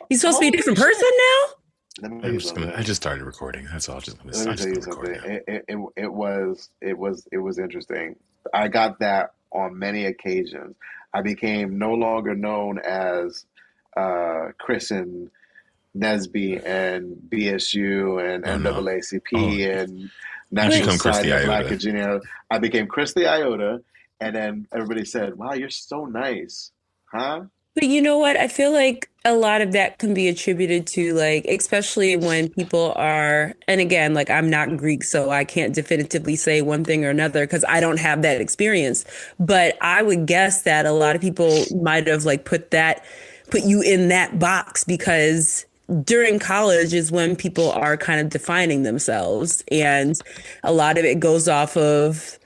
He's supposed to be a different person now? Let me tell you something. I just started recording. That's all. Let me tell you something. It was interesting. I got that on many occasions. I became no longer known as Chris and Nesby and BSU and Oh no. Oh, NAACP and you National become Chris Society the of Black Iota. Engineers. I became Chris the Iota, and then everybody said, "Wow, you're so nice, huh?" But you know what? I feel like a lot of that can be attributed to like, especially when people are, and again, like I'm not Greek, so I can't definitively say one thing or another because I don't have that experience. But I would guess that a lot of people might have like put you in that box because during college is when people are kind of defining themselves. And a lot of it goes off of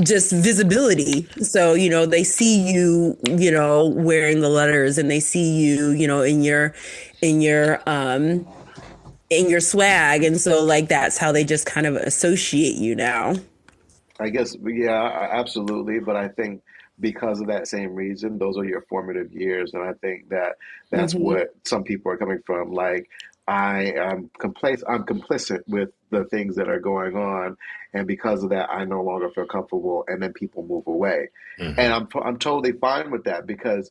just visibility. So, they see you, wearing the letters and they see you, in your in your swag. And so like that's how they just kind of associate you now. I guess, yeah, absolutely. But I think because of that same reason, those are your formative years, and I think that that's Hmm. what some people are coming from. Like, I'm complicit with the things that are going on, and because of that, I no longer feel comfortable, and then people move away, Hmm. and I'm totally fine with that because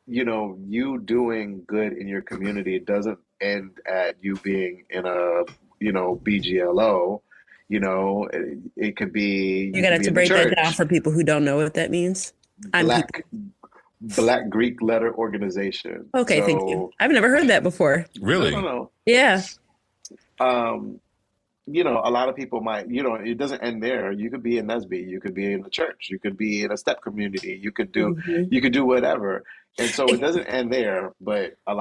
you doing good in your community doesn't end at you being in a BGLO. It could be You're you gonna could have be to in the break that down church, for people who don't know what that means. I'm people. black black Greek letter organization. Okay, thank you. So I've never heard that before. no, no, Really? no. Yeah. Um, a lot of people might, it doesn't end there. You could be in Nesby, you could be in the church, you could be in a step community, Hmm. you could do whatever. And so it doesn't end there, but a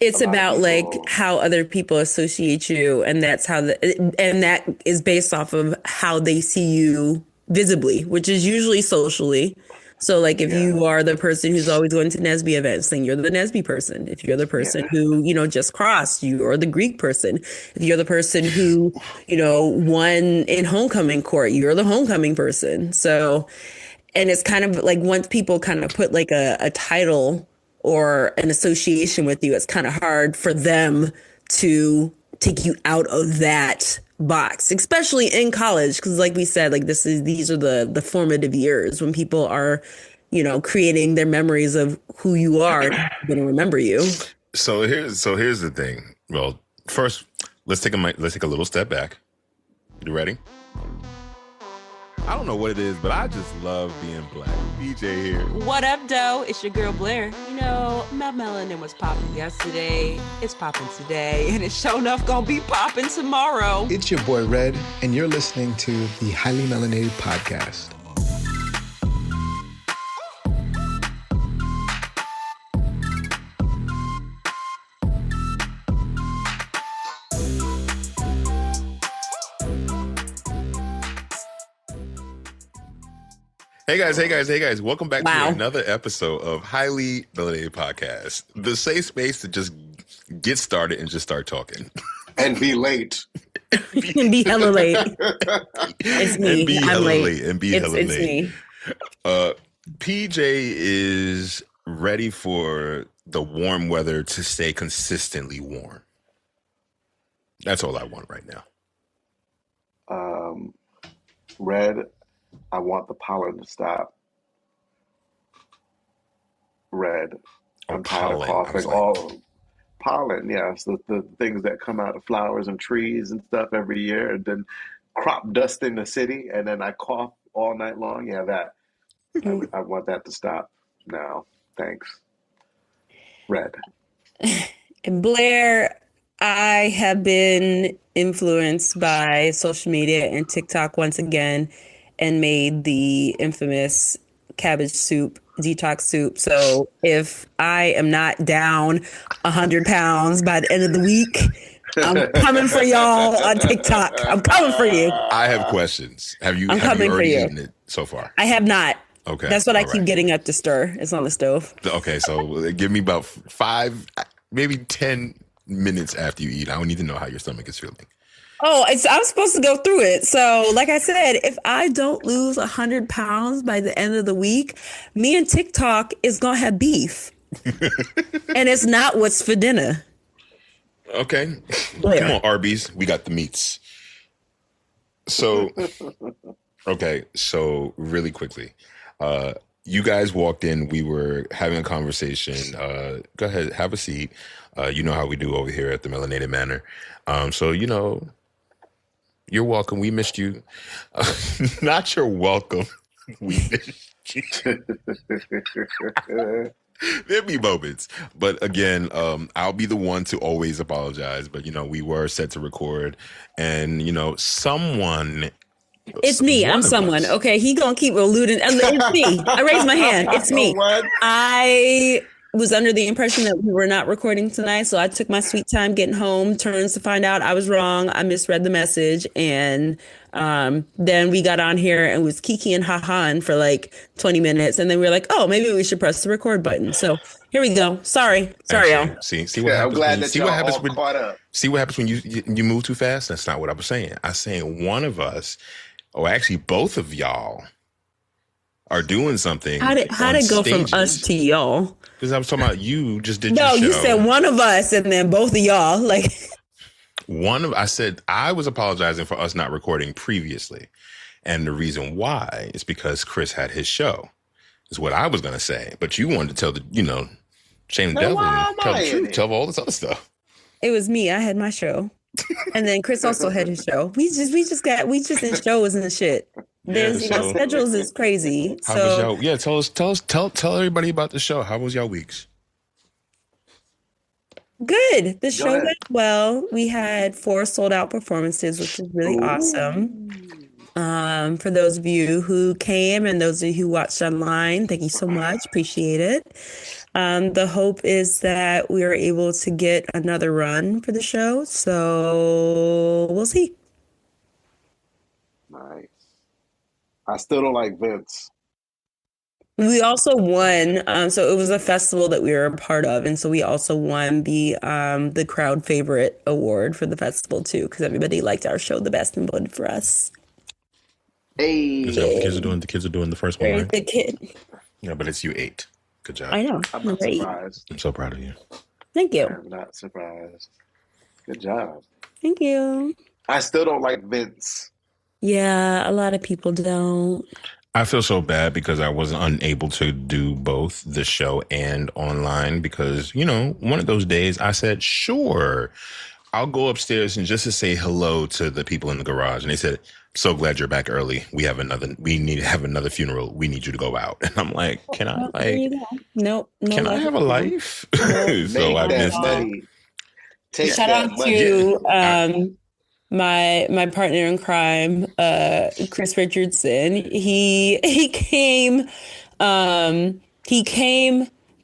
It's lot of about like people, how other people associate you, and and that is based off of how they see you visibly, which is usually socially. So like if yeah, you are the person who's always going to Nesby events, then you're the Nesby person. If you're the person yeah. who, just crossed, you are the Greek person. If you're the person who, won in homecoming court, you're the homecoming person. So, and it's kind of like once people kind of put like a title or an association with you, it's kind of hard for them to take you out of that box, especially in college. Because like we said, like these are the formative years when people are, creating their memories of who you are and going to remember you. So here's the thing. Well, first, let's take a little step back. You ready? I don't know what it is, but I just love being black. DJ here. What up, Doe? It's your girl Blair. My melanin was popping yesterday. It's popping today, and it's sure enough gonna be popping tomorrow. It's your boy Red, and you're listening to the Highly Melanated Podcast. Hey guys. Welcome back to Wow. another episode of Highly Melanated Podcast, the safe space to just get started and just start talking. And be late. You can be hella late. It's me. And be I'm hella late. late. And be hella It's late. me. PJ is ready for the warm weather to stay consistently warm. That's all I want right now. Red, I want the pollen to stop. Red, Oh, I'm tired of pollen. I was coughing. like, All pollen, yes, the things that come out of flowers and trees and stuff every year, and then crop dust in the city, and then I cough all night long. Yeah, that I want that to stop now. Thanks, Red. And Blair, I have been influenced by social media and TikTok once again and made the infamous cabbage soup, detox soup. So if I am not down 100 pounds by the end of the week, I'm coming for y'all on TikTok. I'm coming for you. I have questions. Have you I'm have you coming for already you. eaten it so far? I have not. Okay. That's what I All keep right. getting up to stir. It's on the stove. Okay, so give me about 5, maybe 10 minutes after you eat. I don't need to know how your stomach is feeling. Oh, I'm supposed to go through it. So, like I said, if I don't lose 100 pounds by the end of the week, me and TikTok is gonna have beef. And it's not what's for dinner. Okay. Blair. Come on, Arby's. We got the meats. So, okay. So really quickly, you guys walked in. We were having a conversation. Go ahead, have a seat. You know how we do over here at the Melanated Manor. So, you're welcome. We missed you. Not you're welcome. We missed you. There'll be moments. But again, I'll be the one to always apologize. But, we were set to record. And, someone... It's me. I'm someone. Us. Okay, he gonna keep alluding. It's me. I raised my hand. It's me. I was under the impression that we were not recording tonight, so I took my sweet time getting home. Turns to find out I was wrong. I misread the message, and then we got on here and was kiki and ha-haing for like 20 minutes, and then we were like, oh, maybe we should press the record button. So here we go. Sorry, y'all. See what happens. I'm glad that see y'all what happens all when caught up. See what happens when you move too fast. That's not what I was saying. I was saying one of us. Oh, actually, both of y'all are doing something. How did it go from us to y'all? Because I was talking about you just did your show. No, you said one of us and then both of y'all. Like I said I was apologizing for us not recording previously. And the reason why is because Chris had his show, is what I was going to say. But you wanted to tell shame the devil and tell the truth, tell all this other stuff. It was me. I had my show. And then Chris also had his show. We just in shows and shit. There's schedules is crazy. How was y'all? Yeah, tell everybody about the show. How was y'all weeks? Good. The show went well. We had 4 sold out performances, which is really awesome. For those of you who came and those of you who watched online, thank you so much. Appreciate it. The hope is that we are able to get another run for the show. So we'll see. Nice. I still don't like Vince. We also won. So it was a festival that we were a part of. And so we also won the crowd favorite award for the festival too, because everybody liked our show the best and voted for us. Hey. The kids are doing the first one, right? The kid. Yeah, but it's you 8. Good job. I know. I'm not surprised. I'm so proud of you. Thank you. I'm not surprised. Good job. Thank you. I still don't like Vince. Yeah, a lot of people don't. I feel so bad because I was unable to do both the show and online because, one of those days I said, sure, I'll go upstairs and just to say hello to the people in the garage. And they said, so glad you're back early. We need to have another funeral. We need you to go out. And I'm like, can I Nope. Can I have a life? So I missed it. Shout out to my partner in crime, Chris Richardson. He came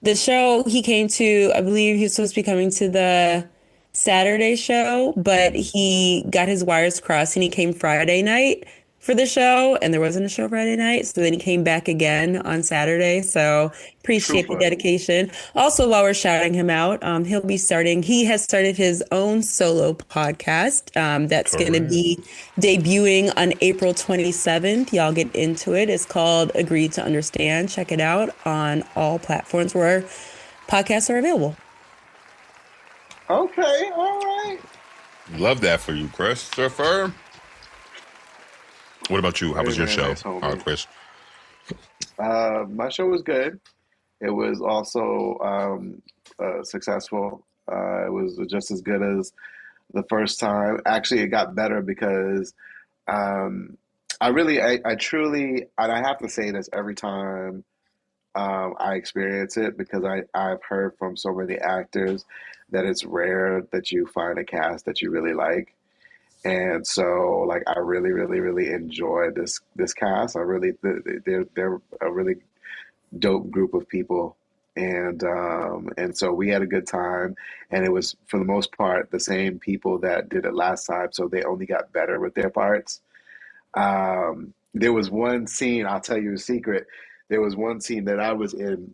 the show he came to, I believe he was supposed to be coming to the Saturday show, but he got his wires crossed and he came Friday night for the show, and there wasn't a show Friday night, so then he came back again on Saturday. So appreciate the dedication. Also, while we're shouting him out, he has started his own solo podcast that's going to be debuting on April 27th. Y'all get into it. It's called Agree to Understand. Check it out on all platforms where podcasts are available. Okay, all right. Love that for you, Christopher. What about you? How was your show, Chris? My show was good. It was also successful. It was just as good as the first time. Actually, it got better because I truly, and I have to say this every time I experience it, because I've heard from so many actors that it's rare that you find a cast that you really like. And so, like, I really, really, really enjoyed this cast. They're a really dope group of people, and so we had a good time. And it was, for the most part, the same people that did it last time, so they only got better with their parts. There was one scene, I'll tell you a secret. There was one scene that I was in,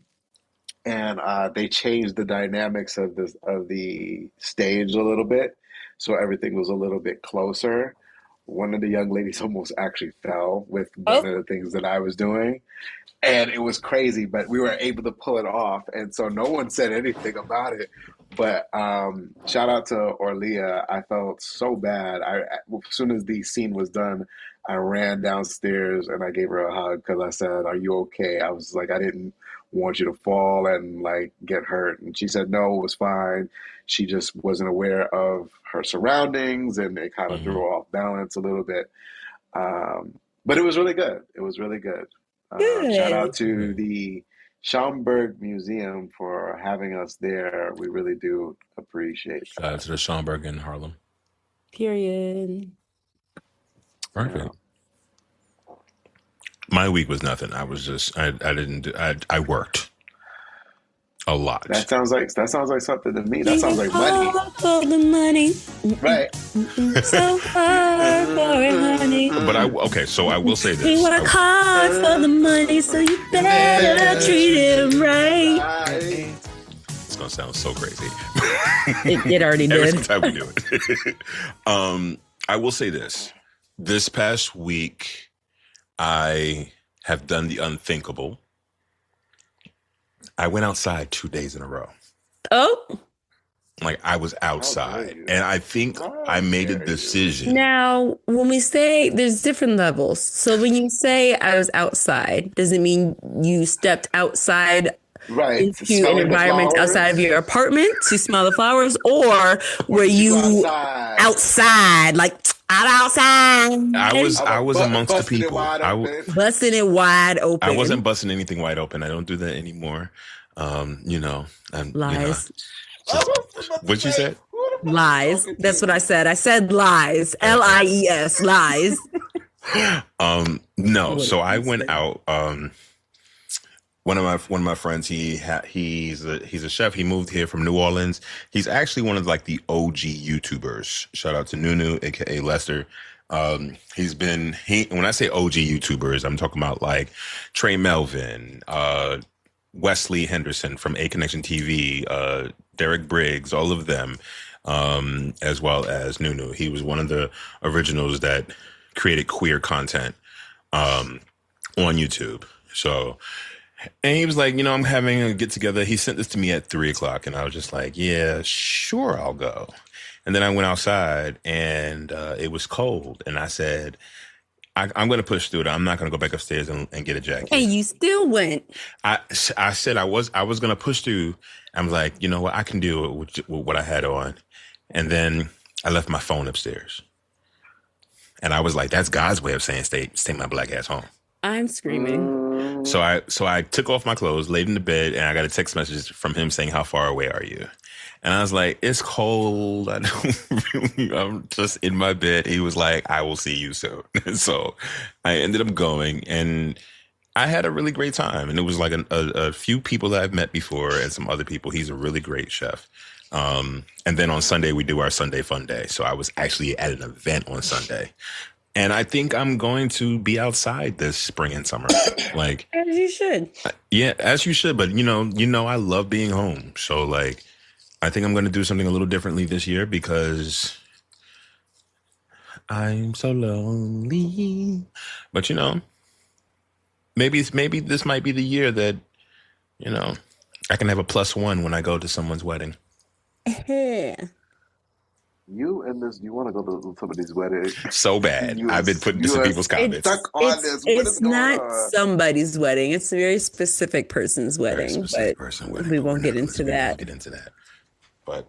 and they changed the dynamics of the stage a little bit, so everything was a little bit closer. one of the young ladies almost actually fell with one Oh, of the things that I was doing. And it was crazy, but we were able to pull it off. And so no one said anything about it. But shout out to Orlia. I felt so bad. As soon as the scene was done, I ran downstairs and I gave her a hug because I said, "Are you okay?" I was like, "I didn't want you to fall and like get hurt." And she said, "No, it was fine." She just wasn't aware of her surroundings and it kind of threw Mm-hmm. her off balance a little bit. But it was really good. It was really good. Shout out good. to the Schaumburg Museum for having us there. We really do appreciate Shout out that. to the Schomburg in Harlem. Period. Yeah. Perfect. My week was nothing. I was just I didn't do I worked a lot. That sounds like something to me. That We sounds work like money, hard for the money. right? So hard for it, honey. But so I will say We this. work hard for the money, so you better treat him right. It's gonna sound so crazy. It already Every did. time we do it. I will say this. This past week, I have done the unthinkable. I went outside 2 days in a row. Oh, Like I was outside, you? and I think I made a dare you? decision. now when we say there's different levels. So when you say I was outside, does it mean you stepped outside Right. into an Smelling the environment flowers? outside of your apartment to smell the flowers, or were Did you go you outside? outside, like I'm outside? I was amongst the busted it people. wide open. Busting it wide open. I wasn't busting anything wide open. I don't do that anymore. Lies. What you said? Lies. That's what I said. I said lies. Lies. Lies. No. So I went out. One of my friends, he's a chef. He moved here from New Orleans. He's actually one of like the OG YouTubers. Shout out to Nunu, aka Lester. When I say OG YouTubers, I'm talking about like Trey Melvin, Wesley Henderson from A Connection TV, Derek Briggs, all of them, as well as Nunu. He was one of the originals that created queer content on YouTube. So, and he was like, I'm having a get together. He sent this to me at 3:00, and I was just like, yeah, sure, I'll go. And then I went outside, and it was cold, and I said, I'm going to push through it. I'm not going to go back upstairs and get a jacket. And you still went. I said I was going to push through. I'm like, you know what? I can do it with what I had on. And then I left my phone upstairs. And I was like, that's God's way of saying stay my black ass home. I'm screaming. So I took off my clothes, laid in the bed, and I got a text message from him saying, how far away are you? And I was like, it's cold. I'm just in my bed. He was like, I will see you soon. So I ended up going, and I had a really great time. And it was like a few people that I've met before and some other people. He's a really great chef. And then on Sunday, we do our Sunday Fun Day. So I was actually at an event on Sunday. And I think I'm going to be outside this spring and summer. Like, As you should. Yeah, as you should. But, I love being home. So, like, I think I'm going to do something a little differently this year because I'm so lonely. But, maybe this might be the year that, I can have a +1 when I go to someone's wedding. You want to go to some of these weddings So bad. I've been putting this in people's comments. stuck on this. What is It's going not on? somebody's wedding. It's a very specific person's Very wedding. specific But person wedding. we won't get into We won't that. get into that. But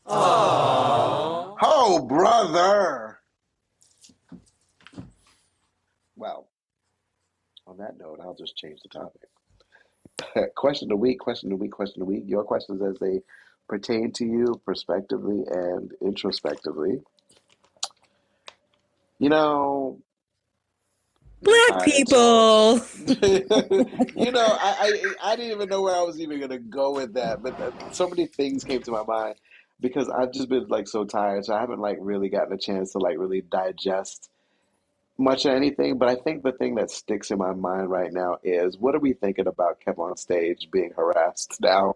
Oh, brother. Well, on that note, I'll just change the topic. Question of the week. Your questions as they pertain to you prospectively and introspectively. Black people. I didn't even know where I was even going to go with that, but so many things came to my mind because I've just been like so tired, so I haven't like really gotten a chance to like really digest much of anything. But I think the thing that sticks in my mind right now is what are we thinking about KevOnStage being harassed now?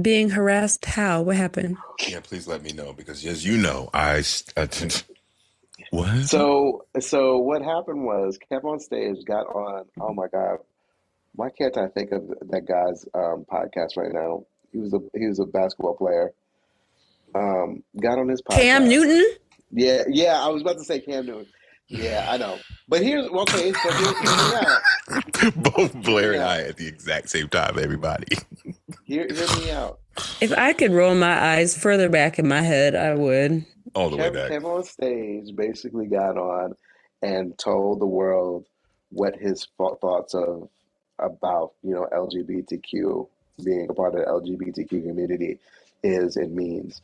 Being harassed? How? What happened? yeah, please let me know because as you know, I What? So what happened was KevOnStage got on. Oh my God, why can't I think of that guy's podcast right now? He was a basketball player. Got on his Cam podcast. Newton? Yeah, yeah. I was about to say Cam Newton. Yeah, I know. But here's okay. So hear me out. Both Hear Blair me and I out. at the exact same time, everybody. Hear me out. If I could roll my eyes further back in my head, I would. All the way back. KevOnStage basically got on and told the world what his thoughts of about LGBTQ, being a part of the LGBTQ community, is and means.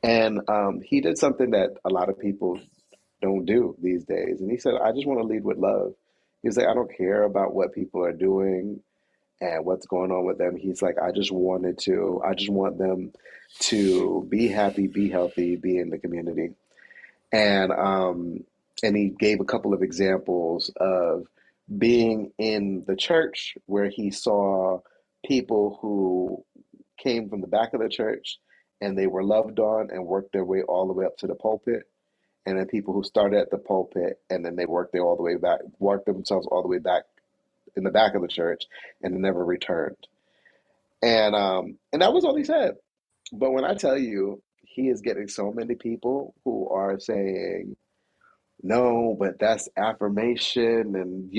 And he did something that a lot of people don't do these days. And he said, I just want to lead with love. He's like, I don't care about what people are doing and what's going on with them. He's like, I just want them to be happy, be healthy, be in the community. And he gave a couple of examples of being in the church where he saw people who came from the back of the church and they were loved on and worked their way all the way up to the pulpit. And then people who started at the pulpit and then they worked themselves all the way back in the back of the church and never returned. And that was all he said. But when I tell you, he is getting so many people who are saying, no, but that's affirmation and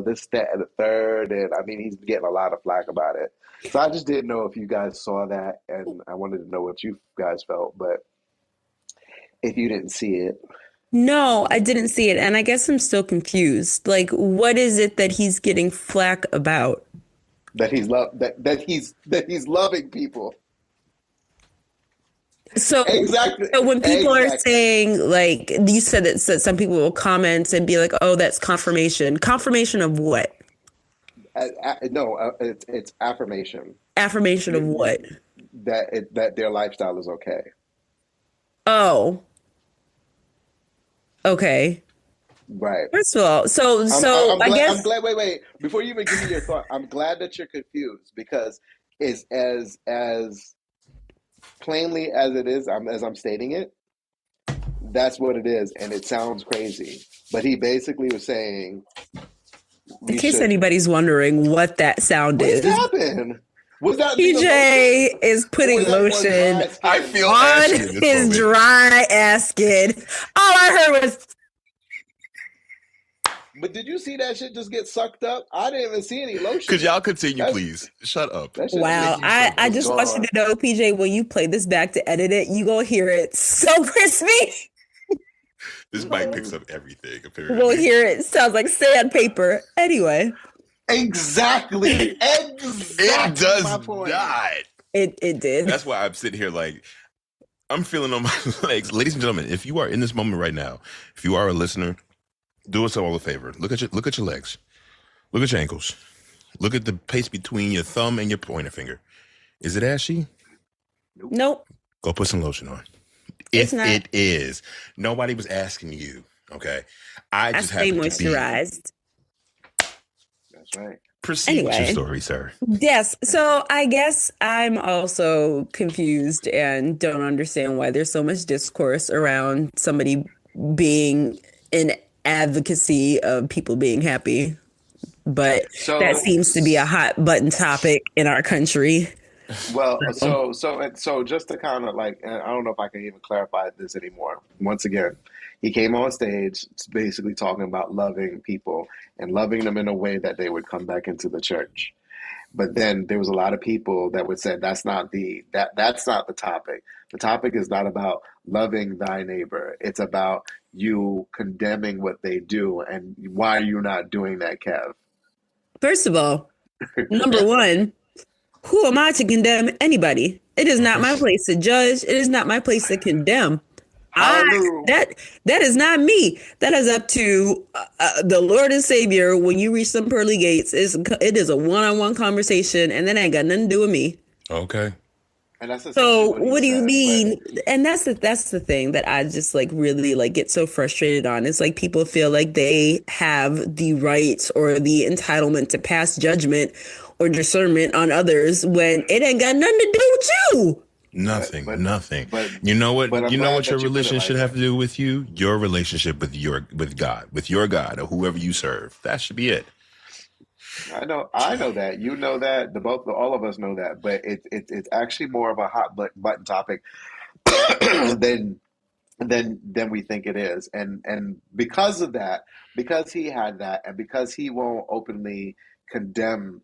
this, that, and the third. And I mean, he's getting a lot of flack about it. So I just didn't know if you guys saw that, and I wanted to know what you guys felt. But if you didn't see it, No, I didn't see it. And I guess I'm still confused. Like, what is it that he's getting flack about? that he's loving people. So, Exactly. so when people are Exactly. saying, like, you said that some people will comment and be like, oh, that's confirmation. Confirmation of what? No, it's affirmation. Affirmation of You, what? that their lifestyle is okay. Oh, okay. Right. First of all, so I'm I glad. I'm guess glad. Wait. Before you even give me your thought, I'm glad that you're confused because is as plainly as it is, as I'm stating it, that's what it is, and it sounds crazy. But he basically was saying in we case should. anybody's wondering what that sound What is, happened? Was that the lotion, PJ is or putting was that more lotion dry I skin? feel on ashy in this his moment. dry ass skin. All I heard was, But did you see that shit just get sucked up? I didn't even see any lotion. Could y'all continue, That's please? Shut up. that shit wow. just I was just want you gone. to know, PJ, when you play this back to edit it, you gonna hear it so crispy. This mic picks up everything, You gonna apparently. hear it. Sounds like sandpaper. Anyway, Exactly. It Exactly does my point. not. it did. That's why I'm sitting here like, I'm feeling on my legs. Ladies and gentlemen, if you are in this moment right now, if you are a listener, do us all a favor. Look at your legs. Look at your ankles. Look at the space between your thumb and your pointer finger. Is it ashy? Nope, Go put some lotion on. it's If not. it is, nobody was asking you. Okay, I I just stay happen to be. moisturized. That's right. Proceed with your Anyway. story, sir. Yes. So I guess I'm also confused and don't understand why there's so much discourse around somebody being in advocacy of people being happy. But that So, seems to be a hot button topic in our country. well, So, so just to kind of like, and I don't know if I can even clarify this anymore. Once again, he came on stage basically talking about loving people and loving them in a way that they would come back into the church. But then there was a lot of people that would say that's not that's not the topic. The topic is not about loving thy neighbor. It's about you condemning what they do and why you're not doing that, Kev. first of all, number one, who am I to condemn anybody? It is not my place to judge. It is not my place to condemn. Hallelujah. That is not me. That is up to the Lord and Savior. When you reach some pearly gates, it is a one-on-one conversation, and that ain't got nothing to do with me. Okay. And that's So essentially what do you said. mean? And that's the thing that I just like really like get so frustrated on. It's like people feel like they have the right or the entitlement to pass judgment or discernment on others when it ain't got nothing to do with you. Nothing, but nothing. but You know but what? I'm You know glad what your that you put it religion like should have that. to do with you? Your relationship with God, with your God, or whoever you serve. That should be it. I know that. You know that. All of us know that. But it's actually more of a hot button topic than than we think it is. And because of that, because he had that, and because he won't openly condemn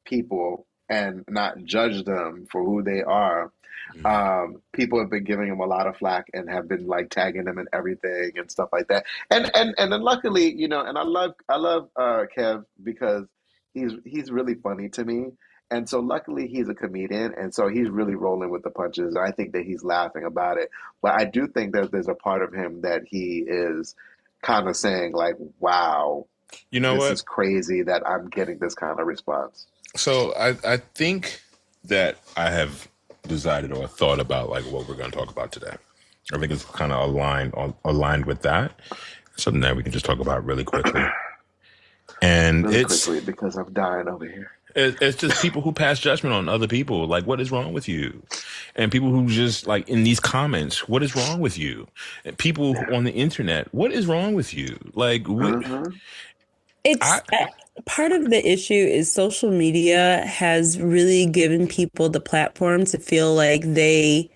people and not judge them for who they are, Mhm. people have been giving him a lot of flack and have been like tagging him and everything and stuff like that. And then luckily, and I love Kev because he's really funny to me. And so luckily he's a comedian, and so he's really rolling with the punches. I think that he's laughing about it. But I do think that there's a part of him that he is kind of saying like, "Wow, You know this what? is crazy that I'm getting this kind of response." So I think that I have decided or thought about like what we're going to talk about today. I think it's kind of aligned with that. Something that we can just talk about really quickly. And Really quickly because I'm dying over here. it's just people who pass judgment on other people. Like, what is wrong with you? And people who just like in these comments, what is wrong with you? And people Yeah. on the internet, what is wrong with you? Like, Uh-huh. I, It's part of the issue is social media has really given people the platform to feel like they,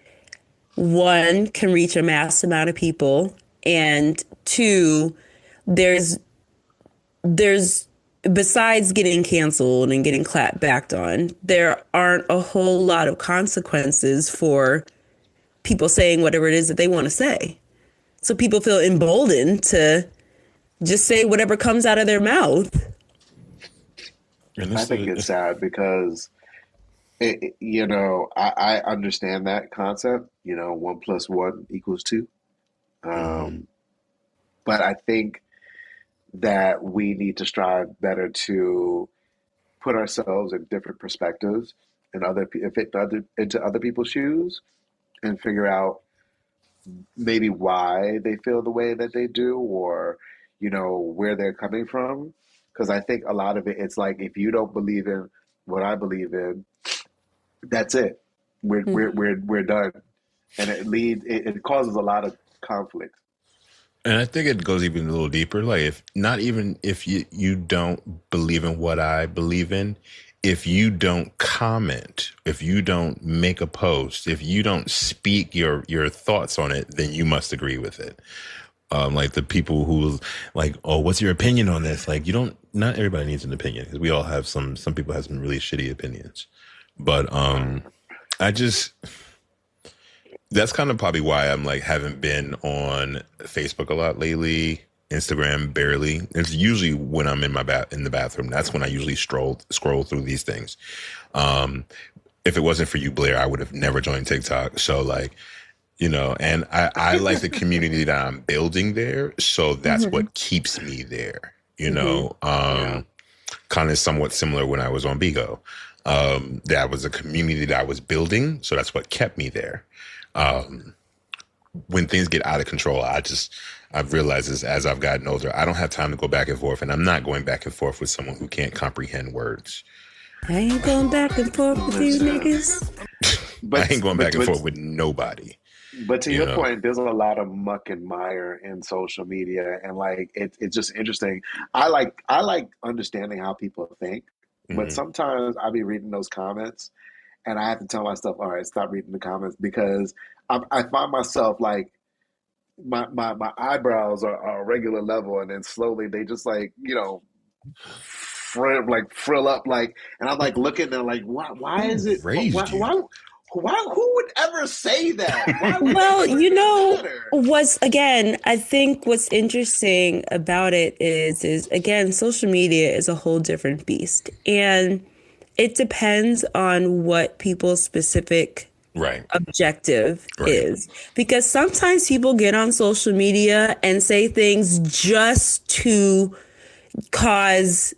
one, can reach a mass amount of people, and two, there's there's besides getting canceled and getting clapped back on, there aren't a whole lot of consequences for people saying whatever it is that they want to say. So people feel emboldened to just say whatever comes out of their mouth. and I this think it's sad because I understand that concept. 1 + 1 = 2. Mhm. Um, but I think that we need to strive better to put ourselves in different perspectives and into other people's shoes and figure out maybe why they feel the way that they do, or where they're coming from. Because I think a lot of it's like, if you don't believe in what I believe in, that's it. We're done, and it causes a lot of conflict. And I think it goes even a little deeper. Like, if not even if you don't believe in what I believe in, if you don't comment, if you don't make a post, if you don't speak your thoughts on it, then you must agree with it. Like the people who like, oh, what's your opinion on this? Like, you don't. Not everybody needs an opinion, because we all have some. Some people have some really shitty opinions, but I just. That's kind of probably why I'm like haven't been on Facebook a lot lately. Instagram barely. It's usually when I'm in in the bathroom. That's when I usually scroll through these things. Um, if it wasn't for you, Blair, I would have never joined TikTok. So like, and I like the community that I'm building there. So that's Mm-hmm. what keeps me there. Mm-hmm. Yeah. Kind of somewhat similar when I was on BGLO. That was a community that I was building. So that's what kept me there. When things get out of control, I've realized this as I've gotten older. I don't have time to go back and forth, and I'm not going back and forth with someone who can't comprehend words. I ain't going back and forth with you Listen, niggas. I but ain't going but back and but forth with nobody. but to You your know. point, there's a lot of muck and mire in social media, and like it's just interesting. I like understanding how people think, but Hmm. sometimes I be reading those comments, and I have to tell myself, all right, stop reading the comments, because I find myself like my eyebrows are a regular level, and then slowly they just like frill up, like, and I'm like looking and like, why Who is it raised you? who would ever say that? Why would it Well, ever even matter? I think what's interesting about it is again, social media is a whole different beast. And it depends on what people's specific Right. objective Right. is. Because sometimes people get on social media and say things just to cause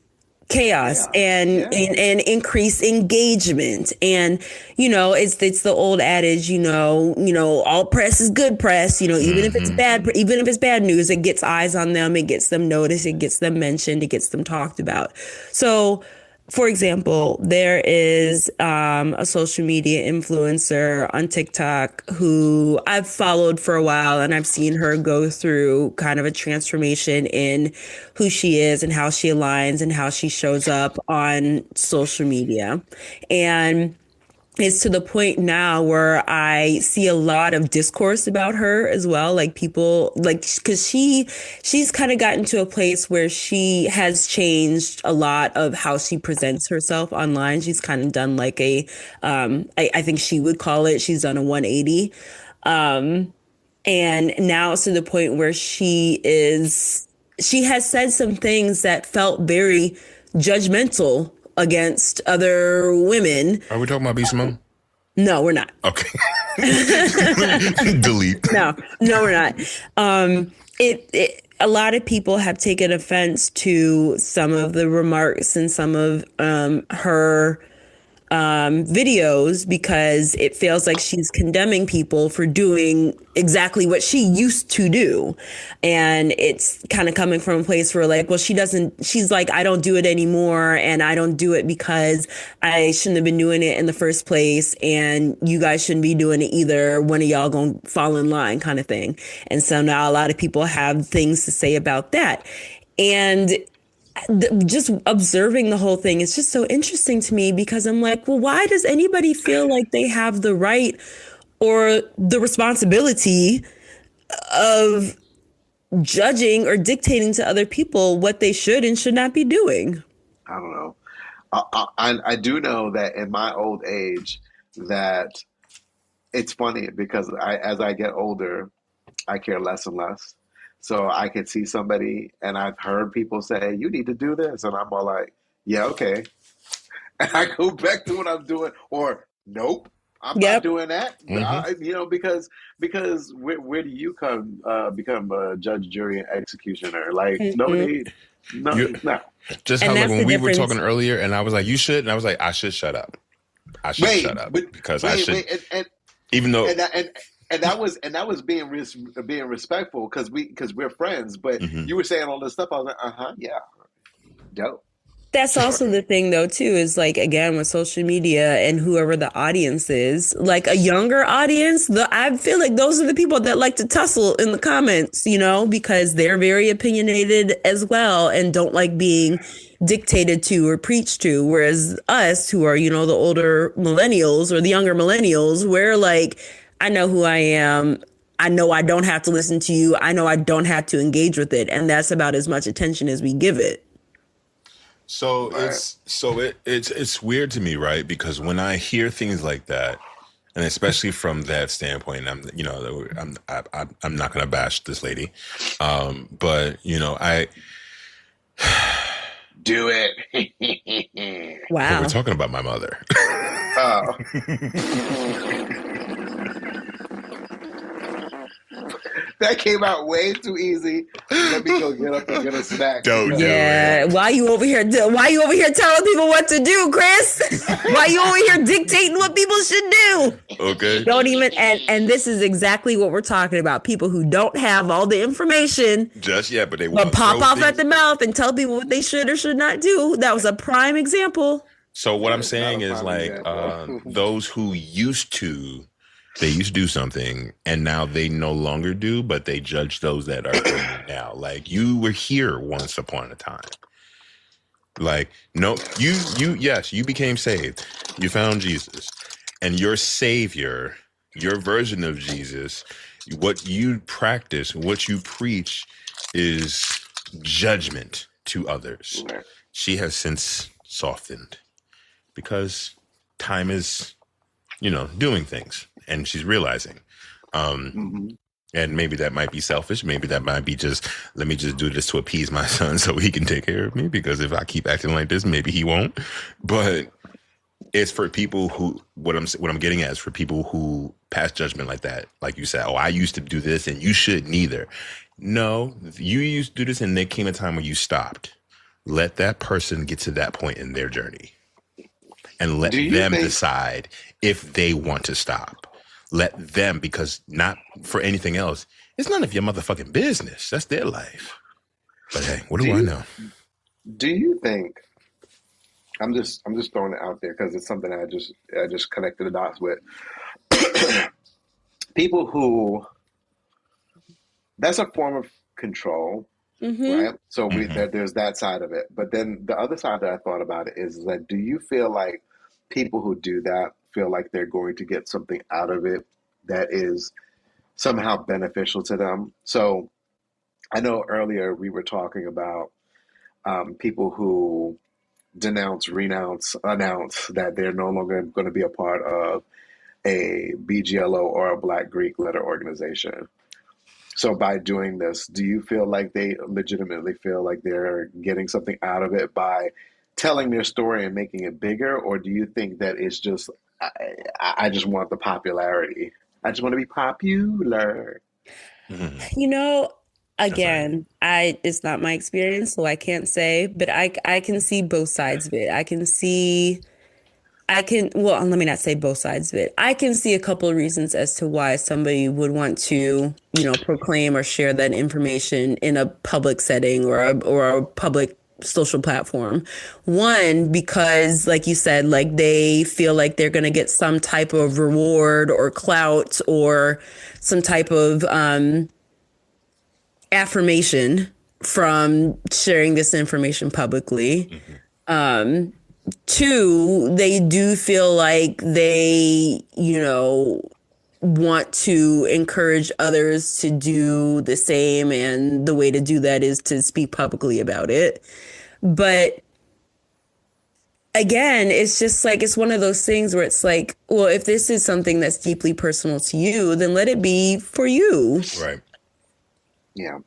chaos Chaos. and, Yeah. and increase engagement. And it's the old adage, all press is good press. Hmm. Even if it's bad news, it gets eyes on them, it gets them noticed, it gets them mentioned, it gets them talked about. So for example, there is a social media influencer on TikTok who I've followed for a while, and I've seen her go through kind of a transformation in who she is and how she aligns and how she shows up on social media. And it's to the point now where I see a lot of discourse about her as well. Like people like, cause she's kind of gotten to a place where she has changed a lot of how she presents herself online. She's kind of done like I think she would call it, she's done a 180. And now it's to the point where she has said some things that felt very judgmental against other women. Are we talking about B. Simone? No, we're not. Okay. Delete. No, we're not. A lot of people have taken offense to some of the remarks and some of her videos because it feels like she's condemning people for doing exactly what she used to do. And it's kind of coming from a place where like, well, she's like, I don't do it anymore. And I don't do it because I shouldn't have been doing it in the first place. And you guys shouldn't be doing it either. One of y'all gonna fall in line kind of thing. And so now a lot of people have things to say about that. And just observing the whole thing is just so interesting to me because I'm like, well, why does anybody feel like they have the right or the responsibility of judging or dictating to other people what they should and should not be doing? I don't know. I do know that in my old age that it's funny because as I get older, I care less and less. So I could see somebody, and I've heard people say, you need to do this. And I'm all like, yeah, okay. And I go back to what I'm doing, or nope, I'm not doing that. Because where do you become a judge, jury, and executioner? Like, no. Just how like when we were talking earlier, and I was like, you should, and I was like, I should shut up. I should shut up because I should, even though. And that was being respectful because we're friends. But you were saying all this stuff. I was like, yeah, dope. That's also the thing, though, too, is like, again, with social media and whoever the audience is, like a younger audience, I feel like those are the people that like to tussle in the comments, because they're very opinionated as well and don't like being dictated to or preached to. Whereas us who are, the older millennials or the younger millennials, we're like, I know who I am. I know I don't have to listen to you. I know I don't have to engage with it. And that's about as much attention as we give it. So it's weird to me, right? Because when I hear things like that, and especially from that standpoint, I'm not going to bash this lady. But I do it. Wow. We're talking about my mother. Oh. That came out way too easy. Let me go get up and get a snack. Why you over here telling people what to do, Chris? Why you over here dictating what people should do? Okay. Don't even and this is exactly what we're talking about. People who don't have all the information just yet, but they want to pop off at the mouth and tell people what they should or should not do. That was a prime example. So what I'm saying is like those who used to do something and now they no longer do, but they judge those that are doing it now. Like you were here once upon a time. Like, no, you became saved. You found Jesus and your savior, your version of Jesus, what you practice, what you preach is judgment to others. She has since softened because time is, doing things. And she's realizing, and maybe that might be selfish. Maybe that might be just, let me just do this to appease my son so he can take care of me. Because if I keep acting like this, maybe he won't. But it's for people who, what I'm getting at is for people who pass judgment like that. Like you said, oh, I used to do this and you shouldn't either. No, you used to do this and there came a time when you stopped. Let that person get to that point in their journey. And let them decide if they want to stop. Let them, because not for anything else. It's none of your motherfucking business. That's their life. But hey, what do I know? Do you think I'm just throwing it out there because it's something I just connected the dots with. People who that's a form of control, Mm-hmm. right? So Hmm. there's that side of it. But then the other side that I thought about it is that do you feel like people who do that feel like they're going to get something out of it that is somehow beneficial to them? So I know earlier we were talking about people who denounce, renounce, announce that they're no longer going to be a part of a BGLO or a Black Greek letter organization. So by doing this, do you feel like they legitimately feel like they're getting something out of it by telling their story and making it bigger, or do you think that it's just I, I just want the popularity? I just want to be popular. Hmm. You know, That's all right. again, I it's not my experience, so I can't say, but I can see both sides of it. I can, well, let me not say both sides of it. I can see a couple of reasons as to why somebody would want to, proclaim or share that information in a public setting or a public social platform. One, because like you said, like they feel like they're going to get some type of reward or clout or some type of affirmation from sharing this information publicly. Hmm. Two, they do feel like they, want to encourage others to do the same. And the way to do that is to speak publicly about it. But again, it's just like, it's one of those things where it's like, well, if this is something that's deeply personal to you, then let it be for you. Right. Yeah,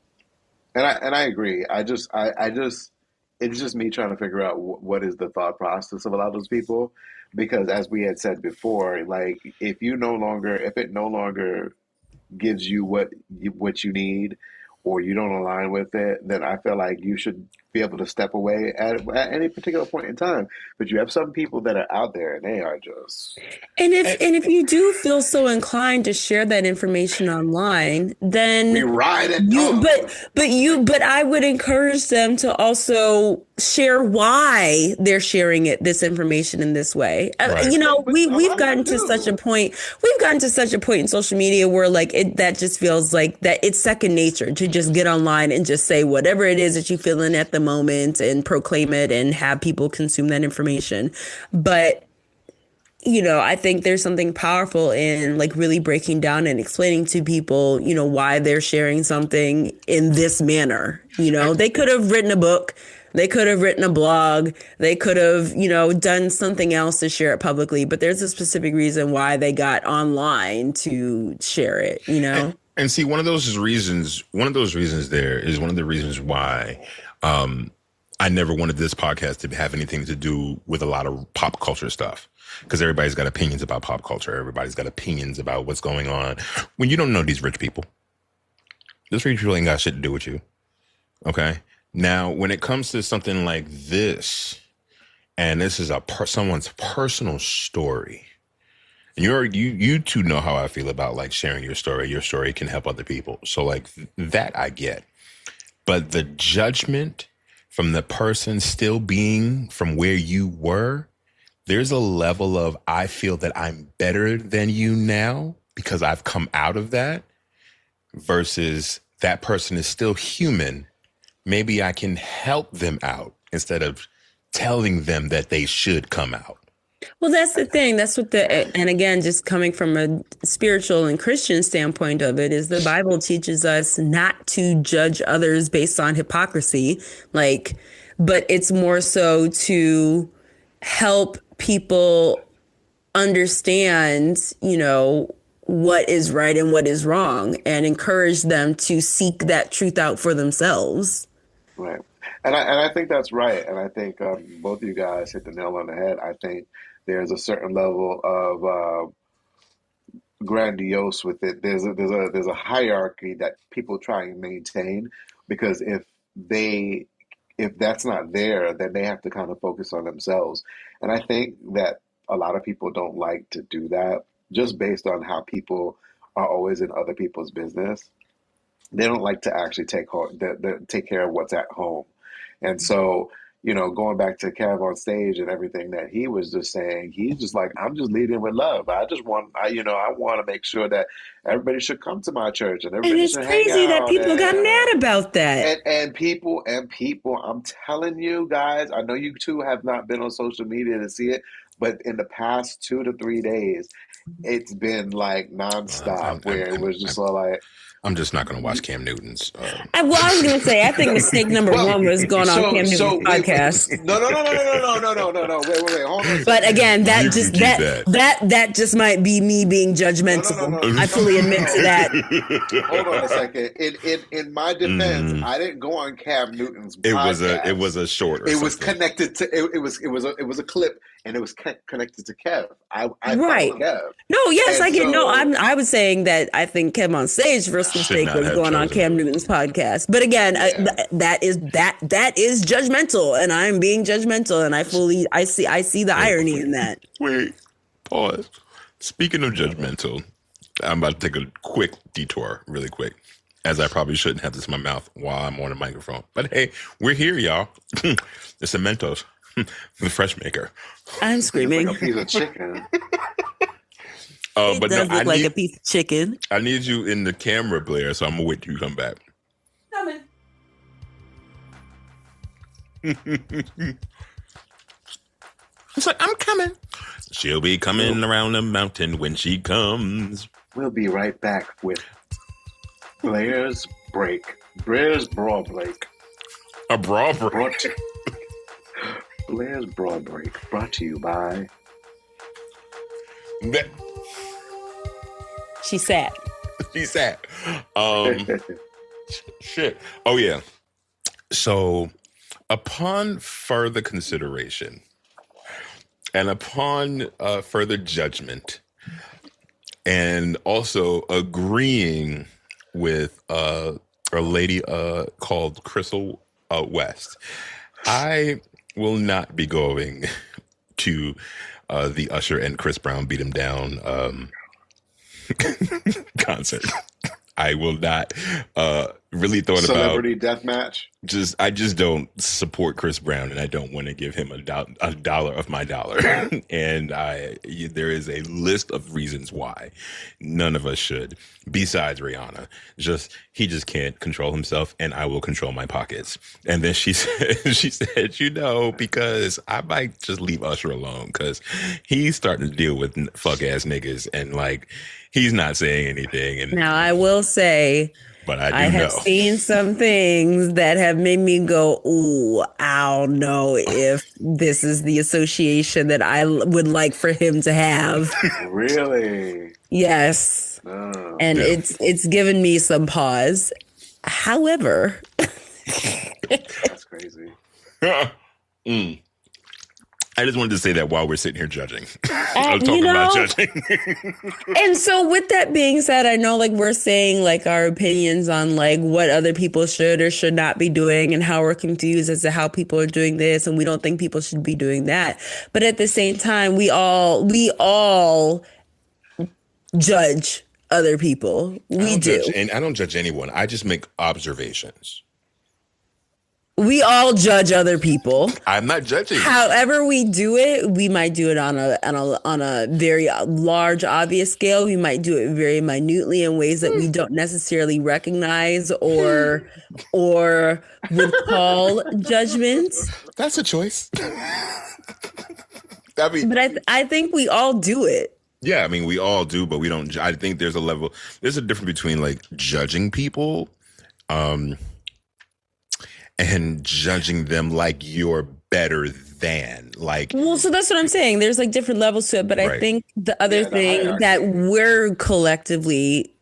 and I agree. I just it's just me trying to figure out what is the thought process of a lot of those people, because as we had said before, like if it no longer gives you what you need, or you don't align with it, then I feel like you should be able to step away at any particular point in time. But you have some people that are out there and they are just And if you do feel so inclined to share that information online, we then ride it. you Oh, but I would encourage them to also share why they're sharing this information in this way. Right. but We a we've lot of gotten them to such a do. point. We've gotten to such a point in social media where like that just feels like that it's second nature to just get online and just say whatever it is that you feel in at the moment and proclaim it and have people consume that information. But I think there's something powerful in like really breaking down and explaining to people, why they're sharing something in this manner. They could have written a book, they could have written a blog, they could have, done something else to share it publicly, but there's a specific reason why they got online to share it, you And, know? and see, one of those reasons there is one of the reasons why I never wanted this podcast to have anything to do with a lot of pop culture stuff. Because everybody's got opinions about pop culture. Everybody's got opinions about what's going on. When you don't know these rich people, those rich people ain't got shit to do with you. Okay. Now, when it comes to something like this, and this is someone's personal story, and you two know how I feel about like sharing your story. Your story can help other people. So like that I get. But the judgment from the person still being from where you were, there's a level of I feel that I'm better than you now because I've come out of that, versus that person is still human. Maybe I can help them out instead of telling them that they should come out. Well, that's the thing. That's what and again, just coming from a spiritual and Christian standpoint of it, is the Bible teaches us not to judge others based on hypocrisy. Like, but it's more so to help people understand, what is right and what is wrong and encourage them to seek that truth out for themselves. Right. And I think that's right. And I think both of you guys hit the nail on the head. I think there's a certain level of grandiose with it. There's a hierarchy that people try and maintain, because they if that's not there, then they have to kind of focus on themselves. And I think that a lot of people don't like to do that just based on how people are always in other people's business. They don't like to actually take care of what's at home. And so going back to Kev on stage and everything that he was just saying, he's just like, I'm just leading with love. I want to make sure that everybody should come to my church and And everybody it's should hang crazy that out people got mad about that. and people, I'm telling you guys, I know you two have not been on social media to see it, but in the past 2 to 3 days, it's been like nonstop where it was just all like, I'm just not going to watch Cam Newton's. I was going to say, I think mistake number well, one was going on Cam Newton's wait, podcast. no, wait, hold on. But again, that You just can keep that just might be me being judgmental. I fully admit to that. Hold on a second. In my defense, I didn't go on Cam Newton's podcast. It was a short. It was connected to it was a clip, and it was connected to Kev. I Right. followed Kev. No, yes, And I get. No, so- I was saying that I think Kev on stage first mistake not was have going on chosen. Cam Newton's podcast. But again, that is judgmental, and I'm being judgmental, and I see the irony in that. Wait, pause. Speaking of judgmental, I'm about to take a quick detour, really quick, as I probably shouldn't have this in my mouth while I'm on a microphone. But hey, we're here, y'all. It's a Mentos, the fresh maker. I'm screaming. Like a piece of chicken. It But does no, look like a piece of chicken. I need you in the camera, Blair, so I'm going to wait till you come back. Coming. It's like, I'm coming. She'll be coming around the mountain when she comes. We'll be right back with Blair's Brawl Break. A bra break. Brought to Blair's Brawl Break, brought to you by She's sad. She's sad. Shit. Oh, yeah. So, upon further consideration and upon further judgment, and also agreeing with a lady called Crystal West, I will not be going to the Usher and Chris Brown Beat 'Em Down concert. I will not really thought Celebrity about Deathmatch. I just don't support Chris Brown, and I don't want to give him a dollar of my dollar. And there is a list of reasons why none of us should, besides Rihanna. He just can't control himself, and I will control my pockets. And then she said, because I might just leave Usher alone because he's starting to deal with fuck ass niggas, and like he's not saying anything. And Now I will say, but I have seen some things that have made me go, ooh, I don't know if this is the association that I would like for him to have. Really? Yes. Oh. And Yeah. it's given me some pause. However, That's crazy. I just wanted to say that while we're sitting here judging. Uh, I'm talking you about know- judging. and so with that being said, I know like we're saying like our opinions on like what other people should or should not be doing and how we're confused as to how people are doing this and we don't think people should be doing that. But at the same time, we all judge other people. We do. And I don't judge anyone. I just make observations. We all judge other people. I'm not judging. However we do it, we might do it on a very large, obvious scale. We might do it very minutely in ways that we don't necessarily recognize or would call judgments. That's a choice. But I think we all do it. Yeah, I mean, we all do, but we don't. I think there's a difference between like judging people, and judging them like you're better than like. Well, so that's what I'm saying. There's like different levels to it, but I Right. think the other thing that we're collectively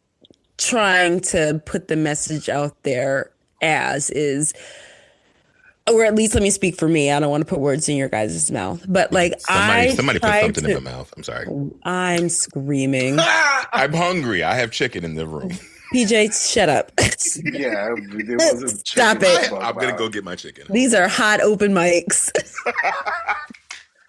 trying to put the message out there as is, or at least let me speak for me. I don't want to put words in your guys' mouth, but like Somebody put something in my mouth. I'm sorry. I'm screaming. I'm hungry. I have chicken in the room. PJ, shut up. Yeah, there was a Stop chicken it. talk I'm gonna about. go get my chicken. These are hot open mics.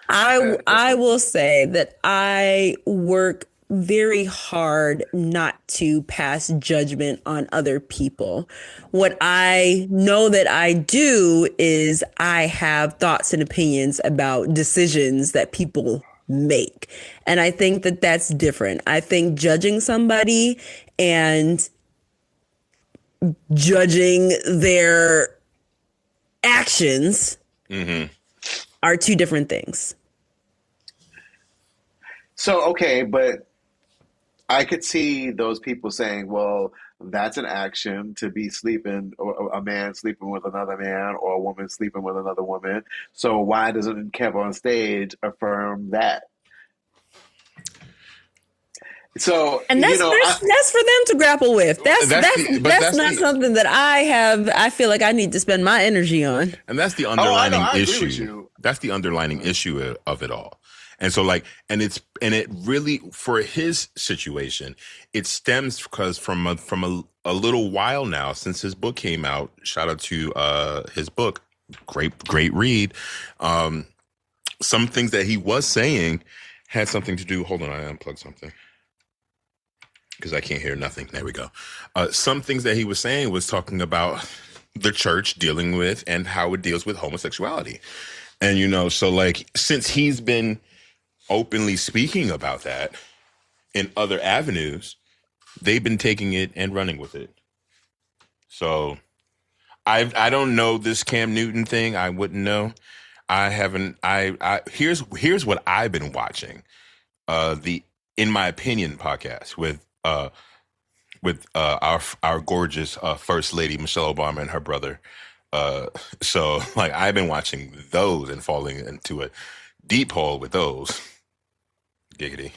I will say that I work very hard not to pass judgment on other people. What I know that I do is I have thoughts and opinions about decisions that people make. And I think that that's different. I think judging somebody and judging their actions are two different things. So, okay, but I could see those people saying, well, that's an action to be sleeping, or a man sleeping with another man, or a woman sleeping with another woman. So why doesn't KevOnStage affirm that? So, And that's that's for them to grapple with. That's not something that I feel like I need to spend my energy on. And that's the oh, I know, underlining I agree with issue. you. That's the underlining issue of it all. And so and it really, for his situation, it stems because from a little while now since his book came out. Shout out to his book, great read. Some things that he was saying had something to do. Hold on, I unplugged something because I can't hear nothing. There we go. Some things that he was saying was talking about the church dealing with and how it deals with homosexuality. And, so since he's been openly speaking about that in other avenues, they've been taking it and running with it. So I don't know this Cam Newton thing. I wouldn't know. I haven't. Here's what I've been watching. The In My Opinion podcast with our gorgeous First Lady Michelle Obama and her brother. So I've been watching those and falling into a deep hole with those. Giggity.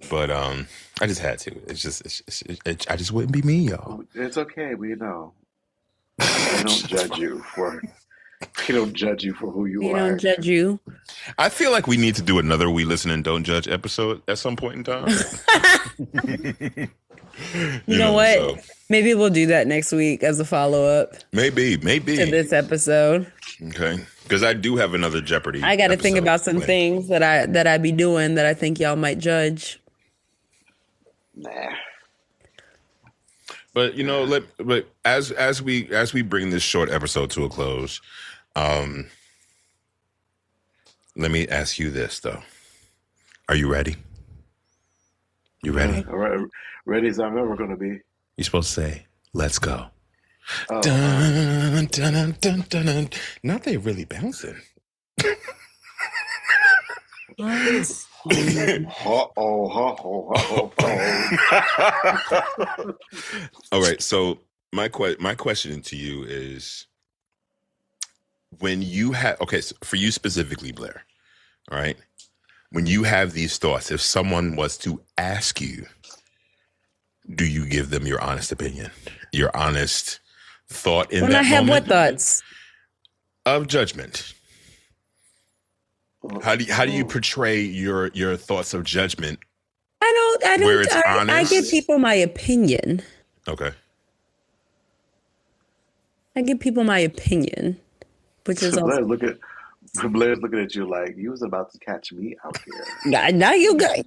But I just had to. I just wouldn't be me, y'all. It's okay. We know. We don't judge you for. We don't judge you for who you are. We don't judge you. I feel like we need to do another We Listen and Don't Judge episode at some point in time. You know what? So. Maybe we'll do that next week as a follow-up. Maybe. To this episode. Okay. Because I do have another Jeopardy. I got to think about some things that I be doing that I think y'all might judge. Nah. But but as we bring this short episode to a close, let me ask you this though: are you ready? You ready? All right, ready as I'm ever going to be. You're supposed to say, "Let's go." Oh. Dun, dun, dun, dun, dun, dun. Not they really bouncing. All right. So my question to you is, when you have, so for you specifically, Blair, all right, when you have these thoughts, if someone was to ask you, do you give them your honest opinion, your honest thought in that moment? When I have what thoughts? Of judgment. How do you portray your thoughts of judgment? I don't. Where it's honest? I give people my opinion. Okay. I give people my opinion, which is also. Blair's looking at you like you was about to catch me out here. Now you got.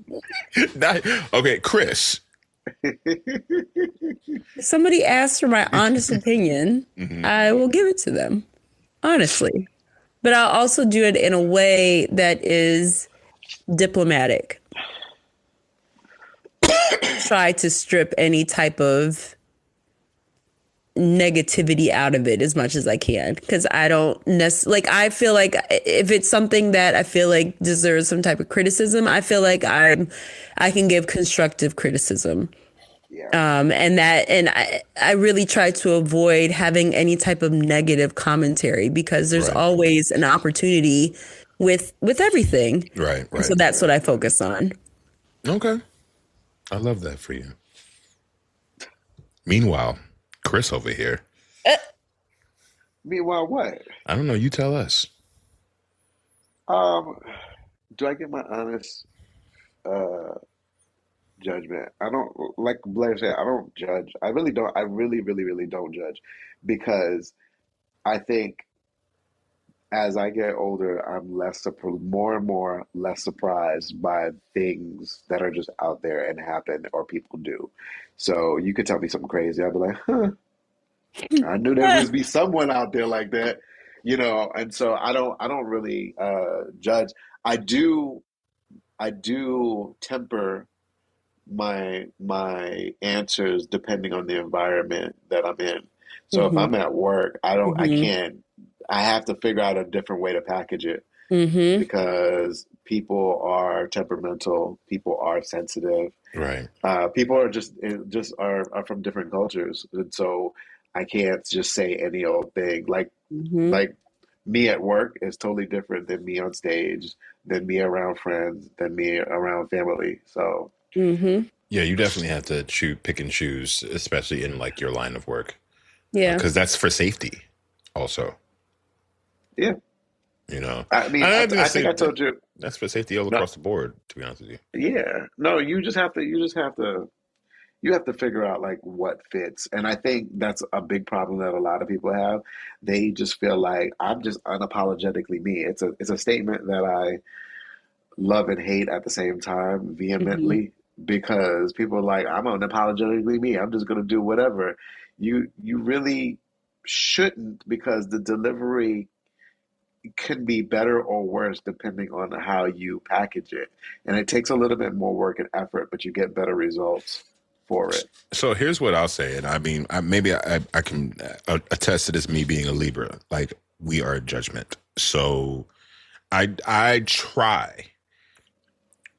Okay, Chris. If somebody asks for my honest opinion, I will give it to them, honestly. But I'll also do it in a way that is diplomatic. Try to strip any type of negativity out of it as much as I can, because I don't necessarily I feel like if it's something that I feel like deserves some type of criticism, I feel like I can give constructive criticism. Yeah. And I really try to avoid having any type of negative commentary, because there's always an opportunity with everything. Right. So that's what I focus on. Okay. I love that for you. Meanwhile, Chris over here. Meanwhile, what? I don't know. You tell us. Do I get my honest judgment? I don't, like Blair said, I don't judge. I really don't. I really, really, really don't judge, because I think as I get older, I'm more and more less surprised by things that are just out there and happen or people do. So you could tell me something crazy, I'd be like, huh, I knew there must be someone out there like that, And so I don't really judge. I do I do temper my answers depending on the environment that I'm in. So if Mm-hmm. I'm at work, I Mm-hmm. can't, I have to figure out a different way to package it Mm-hmm. because people are temperamental, people are sensitive, Right. people are are from different cultures, and so I can't just say any old thing. Mm-hmm. Like me at work is totally different than me on stage, than me around friends, than me around family. So Mm-hmm. Yeah, you definitely have to pick and choose, especially in like your line of work, Yeah. because that's for safety, also. yeah, You know, I mean, I I think think I told you. that's for safety all No, across the board. To be honest with you. yeah, no, you just have to figure out like what fits. And I think that's a big problem that a lot of people have. They just feel like I'm just unapologetically me. It's a statement that I love and hate at the same time Mm-hmm. vehemently, because people are like, I'm unapologetically me. I'm just gonna do whatever. You really shouldn't, because the delivery can be better or worse depending on how you package it. And it takes a little bit more work and effort, but you get better results for it. So here's what I'll say, and I mean, I can attest to this. Me being a Libra, like we are a judgment. So I try.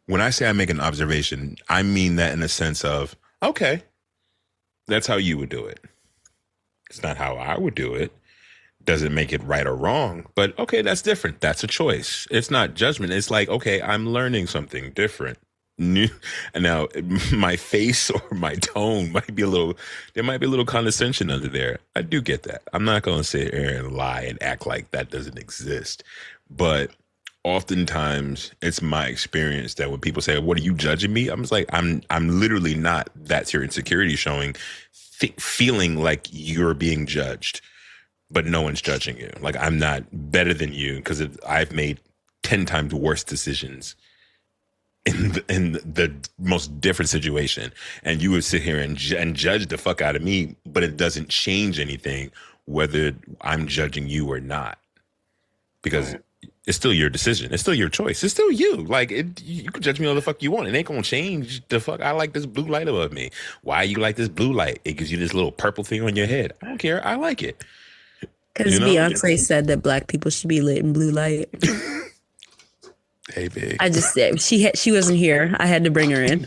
When I say I make an observation, I mean that in the sense of, okay, that's how you would do it. It's not how I would do it. Doesn't make it right or wrong, but okay, that's different. That's a choice. It's not judgment. It's like, okay, I'm learning something different. New. And now my face or my tone might be there might be a little condescension under there. I do get that. I'm not going to sit here and lie and act like that doesn't exist. But oftentimes it's my experience that when people say, what are you judging me? I'm just like, I'm literally not. That's your insecurity showing, feeling like you're being judged, but no one's judging you. Like I'm not better than you because I've made 10 times worse decisions in the most different situation, and you would sit here and judge the fuck out of me, but it doesn't change anything whether I'm judging you or not, because Right. it's still your decision. It's still your choice. It's still you. Like you can judge me all the fuck you want. It ain't gonna change the fuck. I like this blue light above me. Why you like this blue light? It gives you this little purple thing on your head. I don't care. I like it. Because You know? Beyonce said that Black people should be lit in blue light. Hey, big. I just said she wasn't here. I had to bring her in.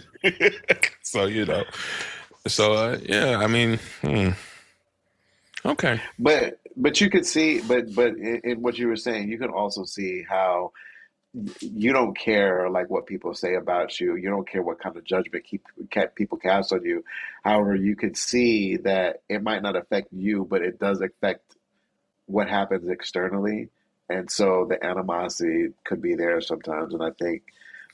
So yeah. I mean, okay. But you could see, but in what you were saying, you can also see how you don't care like what people say about you. You don't care what kind of judgment people cast on you. However, you could see that it might not affect you, but it does affect what happens externally. And so the animosity could be there sometimes. And I think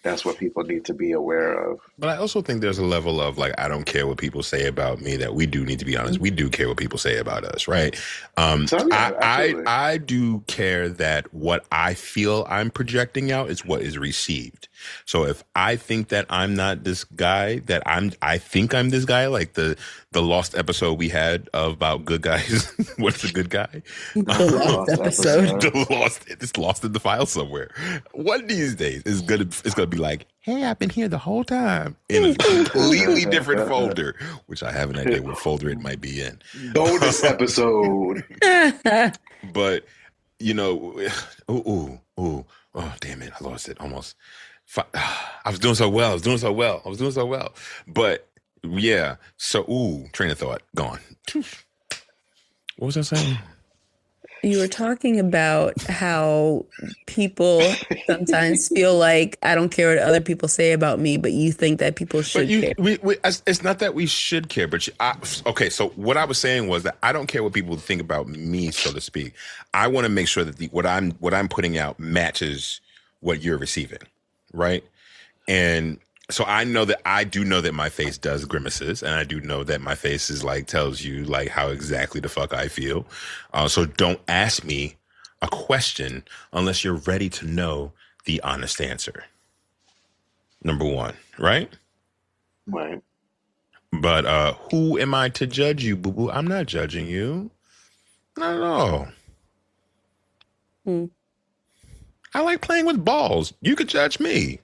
that's what people need to be aware of. But I also think there's a level of like, I don't care what people say about me, that we do need to be honest. We do care what people say about us, right? So yeah, absolutely. I do care that what I feel I'm projecting out is what is received. So if I think that I'm not this guy, I think I'm this guy, like the Lost episode we had about good guys. What's the good guy? The last episode. It's lost in the file somewhere. One of these days it's gonna be like, hey, I've been here the whole time in a completely different folder, which I have an idea what folder it might be in. Bonus episode. But oh damn it, I lost it almost. I was doing so well. But yeah, so train of thought gone. What was I saying? You were talking about how people sometimes feel like I don't care what other people say about me, but you think that people should care. It's not that we should care, but okay. So what I was saying was that I don't care what people think about me, so to speak. I want to make sure that what I'm putting out matches what you're receiving, right? And so I know that my face does grimaces, and I do know that my face is like tells you like how exactly the fuck I feel. So don't ask me a question unless you're ready to know the honest answer. Number one, right? Right. But who am I to judge you, boo-boo? I'm not judging you. Not at all. I like playing with balls. You could judge me.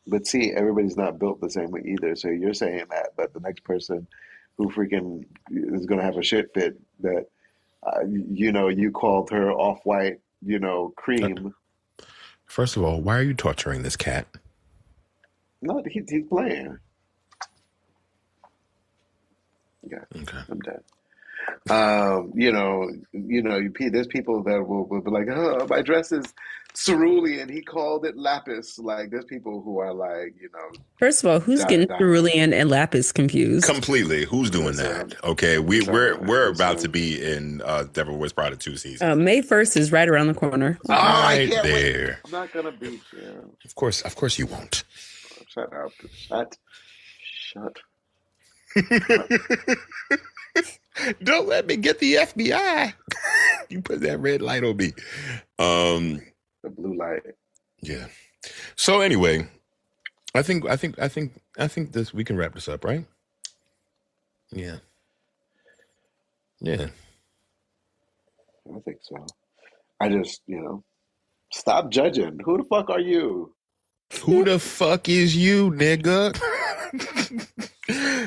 But see, everybody's not built the same way either. So you're saying that, but the next person who freaking is going to have a shit fit that, you called her off-white, cream. First of all, why are you torturing this cat? No, he's playing. Yeah, Okay. I'm dead. There's people that will be like, oh, my dress is cerulean. He called it lapis. Like, there's people who are like, First of all, who's getting cerulean and lapis confused? Completely. Who's doing that? Okay, we're about to be in Devil Wears Prada 2 season. May 1st is right around the corner. Right there. Wait. I'm not gonna be here. Of course you won't. Shut up. Shut. Don't let me get the FBI. You put that red light on me. The blue light. Yeah. So anyway, I think this we can wrap this up, right? Yeah. Yeah. I think so. I just, stop judging. Who the fuck are you? Who the fuck is you, nigga?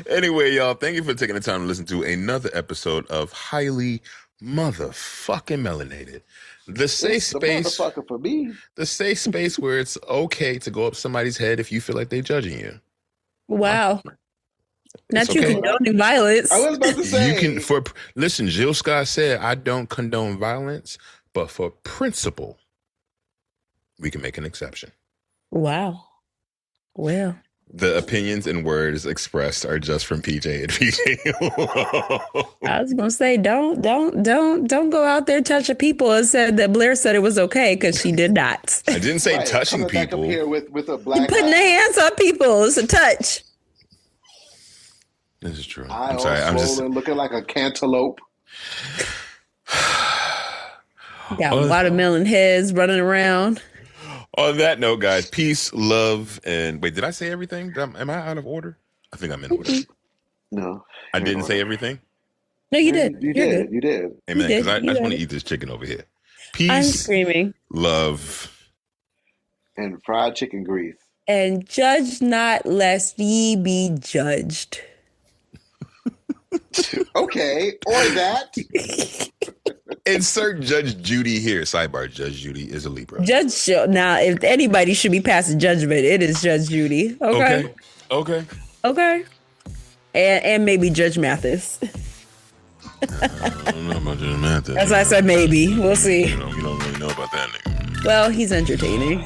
Anyway, y'all, thank you for taking the time to listen to another episode of Highly Motherfucking Melanated. The safe space. The motherfucker for me. The safe space where it's okay to go up somebody's head if you feel like they're judging you. Wow. Not It's you okay. condoning violence. I was about to say. Listen, Jill Scott said, I don't condone violence, but for principle, we can make an exception. Wow. Well. The opinions and words expressed are just from PJ and PJ. I was gonna say, don't go out there touching people and said that Blair said it was okay because she did not. I didn't say touching Coming people. Back up here with a black You're putting their hands on people. It's a touch. This is true. I'm sorry. I'm just looking like a cantaloupe. Got watermelon heads running around. On that note, guys, peace, love, and wait, did I say everything? Am I out of order? I think I'm in order. No. I didn't say everything? No, you did. You did. You did. Amen. Because I just want to eat this chicken over here. Peace. I'm screaming. Love. And fried chicken grease. And judge not lest ye be judged. Okay. Or that. Insert Judge Judy here. Sidebar, Judge Judy is a Libra. Now, if anybody should be passing judgment, it is Judge Judy. Okay. And maybe Judge Mathis. I don't know about Judge Mathis. As I said, maybe. We'll see. You don't really know about that nigga. Well, he's entertaining,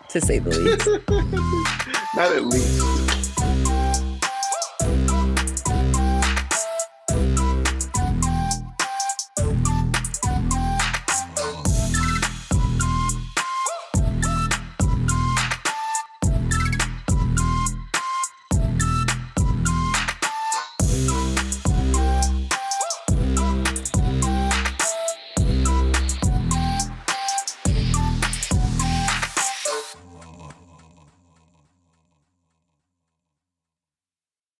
to say the least. Not at least.